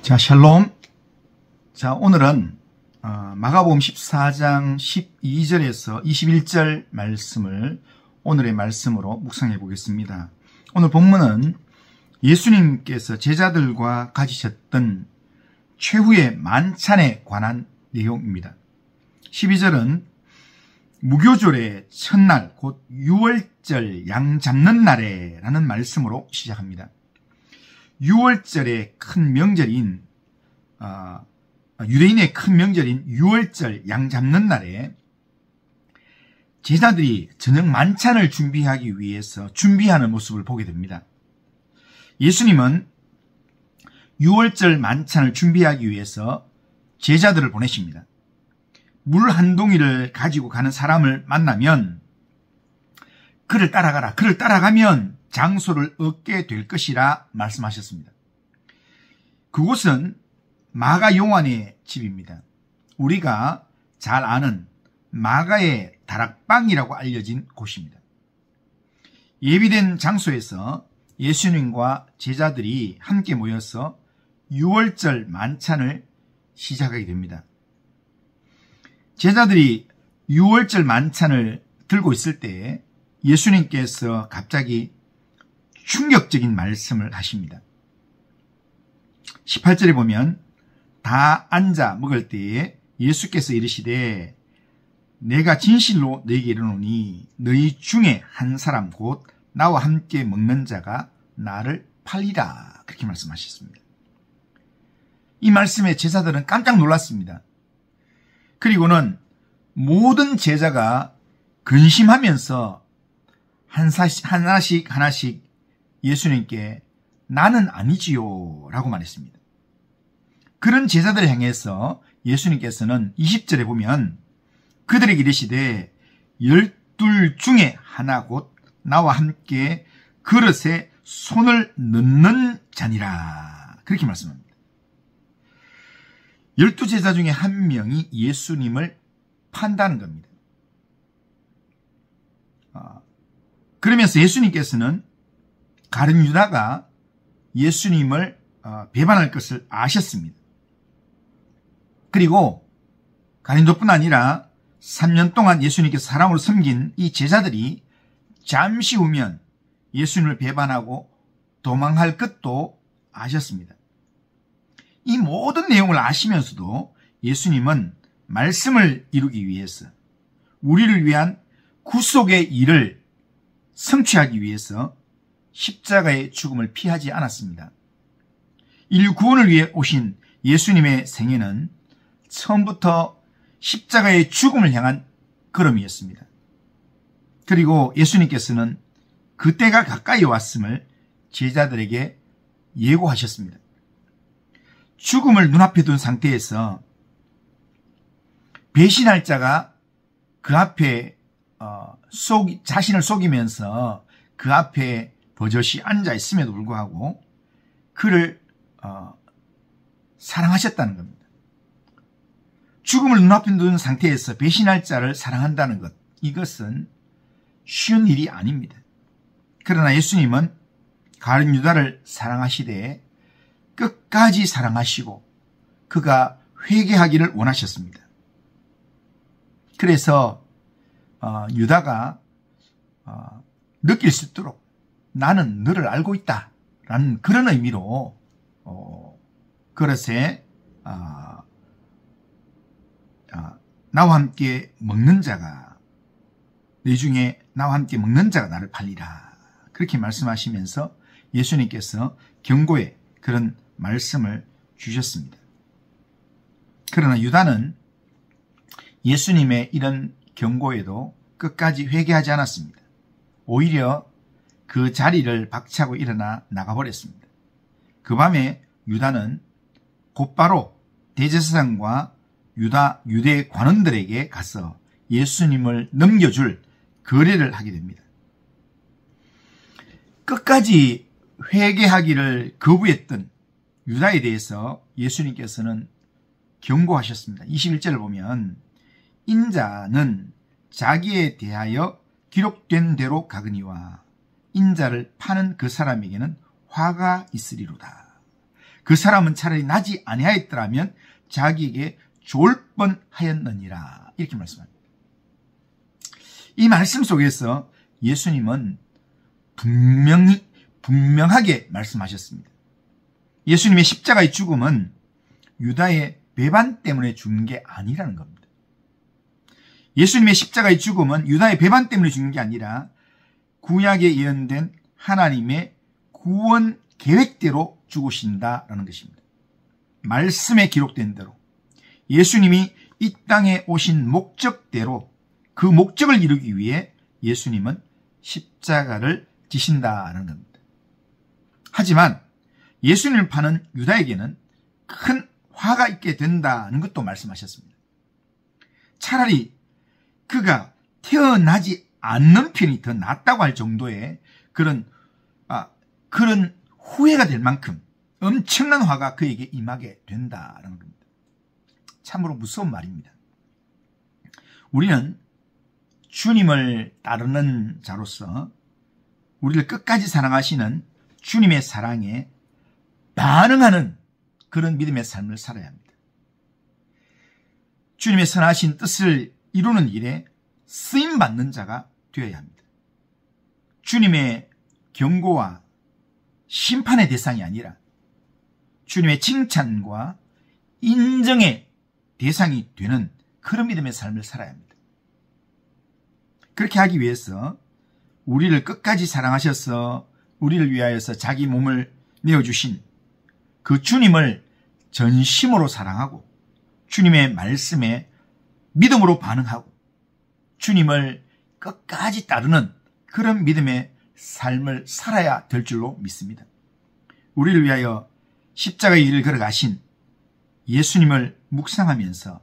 자, 샬롬. 자, 오늘은 마가복음 14장 12절에서 21절 말씀을 오늘의 말씀으로 묵상해 보겠습니다. 오늘 본문은 예수님께서 제자들과 가지셨던 최후의 만찬에 관한 내용입니다. 12절은 무교절의 첫날, 곧 유월절 양 잡는 날에 라는 말씀으로 시작합니다. 유월절의 큰 명절인 유대인의 큰 명절인 유월절 양 잡는 날에 제자들이 저녁 만찬을 준비하기 위해서 준비하는 모습을 보게 됩니다. 예수님은 유월절 만찬을 준비하기 위해서 제자들을 보내십니다. 물 한 동이를 가지고 가는 사람을 만나면 그를 따라가라. 그를 따라가면 장소를 얻게 될 것이라 말씀하셨습니다. 그곳은 마가 요한의 집입니다. 우리가 잘 아는 마가의 다락방이라고 알려진 곳입니다. 예비된 장소에서 예수님과 제자들이 함께 모여서 유월절 만찬을 시작하게 됩니다. 제자들이 유월절 만찬을 들고 있을 때 예수님께서 갑자기 충격적인 말씀을 하십니다. 18절에 보면 다 앉아 먹을 때에 예수께서 이르시되 내가 진실로 너희에게 이르노니 너희 중에 한 사람 곧 나와 함께 먹는 자가 나를 팔리라. 그렇게 말씀하셨습니다. 이 말씀에 제자들은 깜짝 놀랐습니다. 그리고는 모든 제자가 근심하면서 하나씩 예수님께 나는 아니지요 라고 말했습니다. 그런 제자들을 향해서 예수님께서는 20절에 보면 그들에게 이르시되 12 중에 하나 곧 나와 함께 그릇에 손을 넣는 자니라. 그렇게 말씀합니다. 12제자 중에 한 명이 예수님을 판다는 겁니다. 그러면서 예수님께서는 가룟 유다가 예수님을 배반할 것을 아셨습니다. 그리고 가룟유다뿐 아니라 3년 동안 예수님께서 사랑으로 섬긴 이 제자들이 잠시 후면 예수님을 배반하고 도망할 것도 아셨습니다. 이 모든 내용을 아시면서도 예수님은 말씀을 이루기 위해서 우리를 위한 구속의 일을 성취하기 위해서 십자가의 죽음을 피하지 않았습니다. 인류 구원을 위해 오신 예수님의 생애는 처음부터 십자가의 죽음을 향한 걸음이었습니다. 그리고 예수님께서는 그때가 가까이 왔음을 제자들에게 예고하셨습니다. 죽음을 눈앞에 둔 상태에서 배신할 자가 그 앞에 자신을 속이면서 그 앞에 버젓이 앉아 있음에도 불구하고 그를 사랑하셨다는 겁니다. 죽음을 눈앞에 둔 상태에서 배신할 자를 사랑한다는 것, 이것은 쉬운 일이 아닙니다. 그러나 예수님은 가룟 유다를 사랑하시되 끝까지 사랑하시고 그가 회개하기를 원하셨습니다. 그래서 유다가 느낄 수 있도록 나는 너를 알고 있다 라는 그런 의미로 그릇에 나와 함께 먹는 자가 내 중에 나와 함께 먹는 자가 나를 팔리라. 그렇게 말씀하시면서 예수님께서 경고의 그런 말씀을 주셨습니다. 그러나 유다는 예수님의 이런 경고에도 끝까지 회개하지 않았습니다. 오히려 그 자리를 박차고 일어나 나가버렸습니다. 그 밤에 유다는 곧바로 대제사장과 유대 관원들에게 가서 예수님을 넘겨줄 거래를 하게 됩니다. 끝까지 회개하기를 거부했던 유다에 대해서 예수님께서는 경고하셨습니다. 21절을 보면 인자는 자기에 대하여 기록된 대로 가거니와 인자를 파는 그 사람에게는 화가 있으리로다. 그 사람은 차라리 나지 아니하였더라면 자기에게 좋을 뻔하였느니라. 이렇게 말씀합니다. 이 말씀 속에서 예수님은 분명하게 말씀하셨습니다. 예수님의 십자가의 죽음은 유다의 배반 때문에 죽는 게 아니라는 겁니다. 예수님의 십자가의 죽음은 유다의 배반 때문에 죽는 게 아니라 구약에 예언된 하나님의 구원 계획대로 죽으신다라는 것입니다. 말씀에 기록된 대로 예수님이 이 땅에 오신 목적대로 그 목적을 이루기 위해 예수님은 십자가를 지신다는 겁니다. 하지만 예수님을 파는 유다에게는 큰 화가 있게 된다는 것도 말씀하셨습니다. 차라리 그가 태어나지 않는 편이 더 낫다고 할 정도의 그런 후회가 될 만큼 엄청난 화가 그에게 임하게 된다는 겁니다. 참으로 무서운 말입니다. 우리는 주님을 따르는 자로서 우리를 끝까지 사랑하시는 주님의 사랑에 반응하는 그런 믿음의 삶을 살아야 합니다. 주님의 선하신 뜻을 이루는 일에 쓰임받는 자가 되어야 합니다. 주님의 경고와 심판의 대상이 아니라 주님의 칭찬과 인정의 대상이 되는 그런 믿음의 삶을 살아야 합니다. 그렇게 하기 위해서 우리를 끝까지 사랑하셔서 우리를 위하여서 자기 몸을 내어주신 그 주님을 전심으로 사랑하고 주님의 말씀에 믿음으로 반응하고 주님을 끝까지 따르는 그런 믿음의 삶을 살아야 될 줄로 믿습니다. 우리를 위하여 십자가의 길을 걸어가신 예수님을 묵상하면서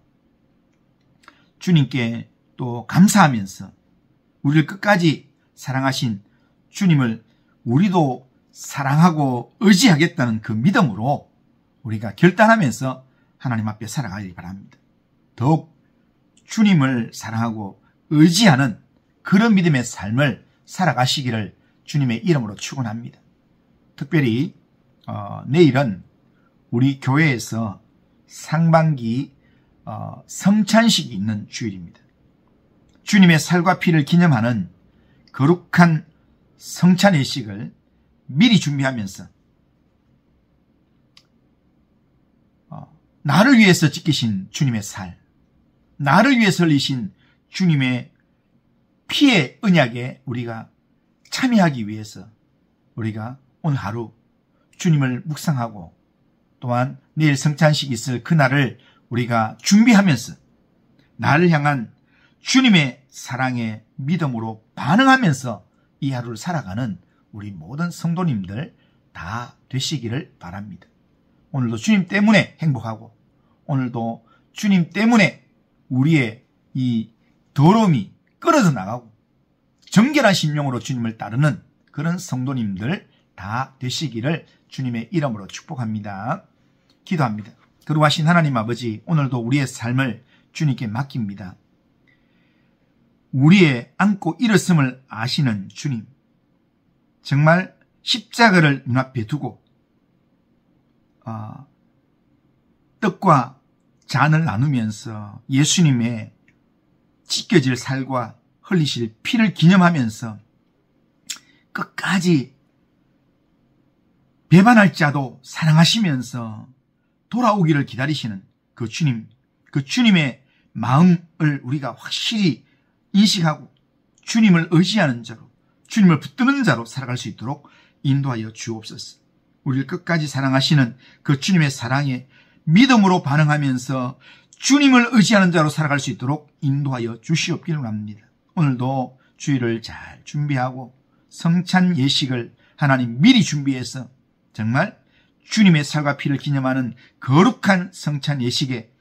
주님께 또 감사하면서 우리를 끝까지 사랑하신 주님을 우리도 사랑하고 의지하겠다는 그 믿음으로 우리가 결단하면서 하나님 앞에 살아가길 바랍니다. 더욱 주님을 사랑하고 의지하는 그런 믿음의 삶을 살아가시기를 주님의 이름으로 축원합니다. 특별히 내일은 우리 교회에서 상반기 성찬식이 있는 주일입니다. 주님의 살과 피를 기념하는 거룩한 성찬 예식을 미리 준비하면서 나를 위해서 지키신 주님의 살, 나를 위해서 흘리신 주님의 피의 언약에 우리가 참여하기 위해서 우리가 오늘 하루 주님을 묵상하고 또한 내일 성찬식이 있을 그날을 우리가 준비하면서 나를 향한 주님의 사랑에 믿음으로 반응하면서 이 하루를 살아가는 우리 모든 성도님들 다 되시기를 바랍니다. 오늘도 주님 때문에 행복하고 오늘도 주님 때문에 우리의 이 더러움이 끊어져 나가고 정결한 심령으로 주님을 따르는 그런 성도님들 다 되시기를 주님의 이름으로 축복합니다. 기도합니다. 거룩하신 하나님 아버지, 오늘도 우리의 삶을 주님께 맡깁니다. 우리의 안고 일었음을 아시는 주님, 정말 십자가를 눈앞에 두고 떡과 잔을 나누면서 예수님의 찢겨질 살과 흘리실 피를 기념하면서 끝까지 배반할 자도 사랑하시면서 돌아오기를 기다리시는 그 주님, 그 주님의 마음을 우리가 확실히 인식하고 주님을 의지하는 자로, 주님을 붙드는 자로 살아갈 수 있도록 인도하여 주옵소서. 우리를 끝까지 사랑하시는 그 주님의 사랑에 믿음으로 반응하면서 주님을 의지하는 자로 살아갈 수 있도록 인도하여 주시옵기를 원합니다. 오늘도 주일을 잘 준비하고 성찬 예식을 하나님 미리 준비해서 정말 주님의 살과 피를 기념하는 거룩한 성찬 예식에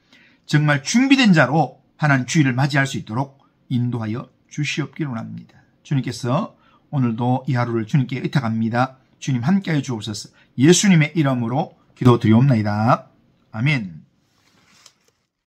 정말 준비된 자로 하나님 주일을 맞이할 수 있도록 인도하여 주시옵기를 원합니다. 주님께서 오늘도 이 하루를 주님께 의탁합니다. 주님 함께하여 주옵소서. 예수님의 이름으로 기도드리옵나이다. 아멘.